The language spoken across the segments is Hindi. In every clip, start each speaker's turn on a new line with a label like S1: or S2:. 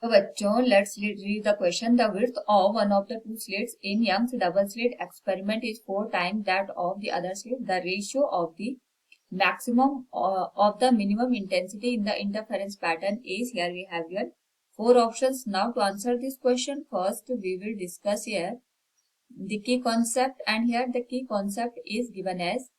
S1: तो बच्चों let's read the question. The width of one of the two slits in Young's double slit experiment is 4 times that of the other slit. The ratio of the maximum of the minimum intensity in the interference pattern is, here we have your 4 options. Now to answer this question, first we will discuss here the key concept, and here the key concept is given as,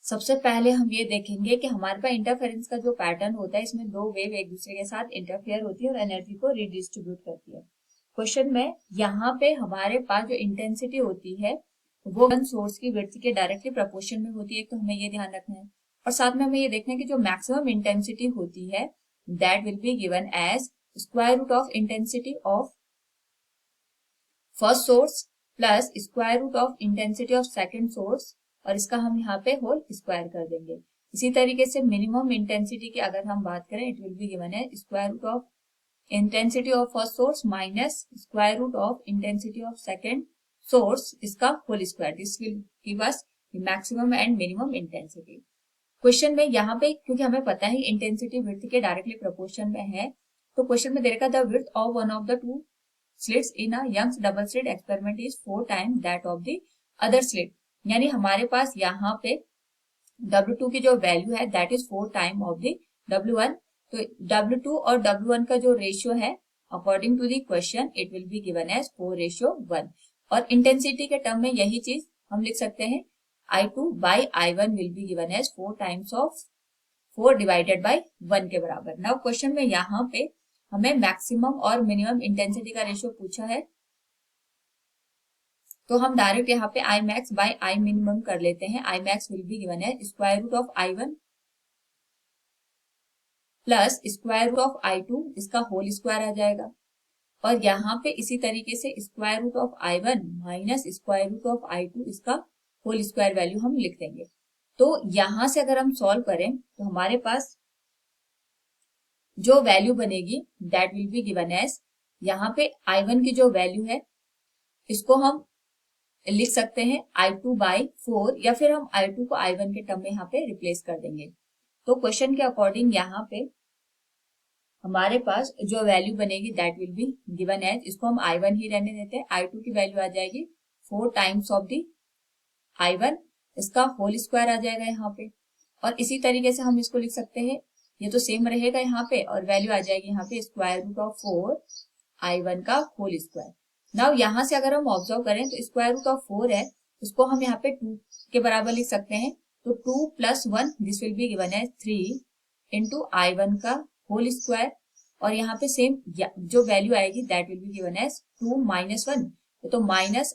S1: सबसे पहले हम ये देखेंगे कि हमारे पास इंटरफेरेंस का जो पैटर्न होता है, इसमें दो वेव एक दूसरे के साथ इंटरफेयर होती है और एनर्जी को रिडिस्ट्रीब्यूट करती है। क्वेश्चन में यहाँ पे हमारे पास जो इंटेंसिटी होती है वो वन सोर्स की विड्थ के डायरेक्टली प्रोपोर्शन में होती है, तो हमें ये ध्यान रखना है। और साथ में हमें ये देखना है कि जो मैक्सिमम इंटेंसिटी होती है that will be given as square root of intensity of first source plus square root of intensity of second source, और इसका हम यहाँ पे होल स्क्वायर कर देंगे। इसी तरीके से मिनिमम इंटेंसिटी की अगर हम बात करें, इट विल बी गिवन है square root of intensity of first source minus square root of intensity of second source, इसका whole square. This will give us maximum and minimum intensity. Question में यहाँ पे क्योंकि हमें पता है इंटेंसिटी विड्थ के डायरेक्टली प्रोपोर्शन में है, तो क्वेश्चन में दे रखा the width of one of the two slits in a Young's double slit experiment is 4 times that of the other slit. यानी हमारे पास यहाँ पे W2 की जो वैल्यू है that is 4 time of the W1। तो W2 और W1 का जो रेशियो है according to the question it will be given as 4:1। और इंटेंसिटी के टर्म में यही चीज हम लिख सकते हैं, I2 by I1 will be given as 4 times of 4 divided by 1 के बराबर। नाउ क्वेश्चन में यहाँ पे हमें मैक्सिमम और मिनिमम इंटेंसिटी का रेशियो पूछा है, तो हम डायरेक्ट यहाँ पे I max by I minimum कर लेते हैं। I max will be given है square root of I1 plus square root of I2, इसका होल स्क्वायर आ जाएगा। और यहाँ पे इसी तरीके से square root of I1 minus square root of I2, इसका होल स्क्वायर वैल्यू हम लिख देंगे। तो यहां से अगर हम सॉल्व करें तो हमारे पास जो वैल्यू बनेगी that will be given as, यहाँ पे I1 की जो वैल्यू है इसको हम लिख सकते हैं I2 बाई 4, या फिर हम I2 को I1 के टर्म में यहाँ पे रिप्लेस कर देंगे। तो क्वेश्चन के अकॉर्डिंग यहाँ पे हमारे पास जो वैल्यू बनेगी that will be given as, इसको हम I1 ही रहने देते हैं। I2 की वैल्यू आ जाएगी 4 टाइम्स ऑफ दी I1, इसका होल स्क्वायर आ जाएगा यहाँ पे। और इसी तरीके से हम इसको लिख सकते हैं, ये तो सेम रहेगा यहाँ पे, और वैल्यू आ जाएगी यहाँ पे स्क्वायर रूट ऑफ 4 I1 का होल स्क्वायर। नाउ यहाँ से अगर हम ऑब्जर्व करें तो स्क्वायर रूट ऑफ 4 है, उसको हम यहाँ पे 2 के बराबर लिख सकते हैं। तो 2 plus 1 this will be given है 3 इंटू I1 का होल स्क्वायर, और यहाँ पे सेम जो वैल्यू आएगी that will be given as 2 minus 1, तो माइनस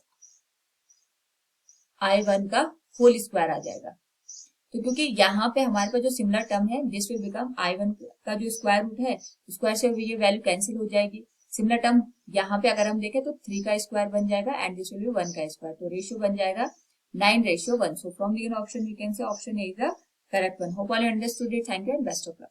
S1: I1 का होल स्क्वायर आ जाएगा। तो क्योंकि यहाँ पे हमारे पास जो सिमिलर टर्म है दिस विल बिकम I1 का जो स्क्वायर रूट है, स्क्वायर से ये वैल्यू कैंसिल हो जाएगी। सिमिलर टर्म यहाँ पे अगर हम देखें तो 3 का स्क्वायर बन जाएगा एंड दिस विल बी 1 का स्क्वायर, तो रेशियो बन जाएगा 9:1। So from given option we can say option A is the correct one. Hope all you understood it. Thank you and best of luck.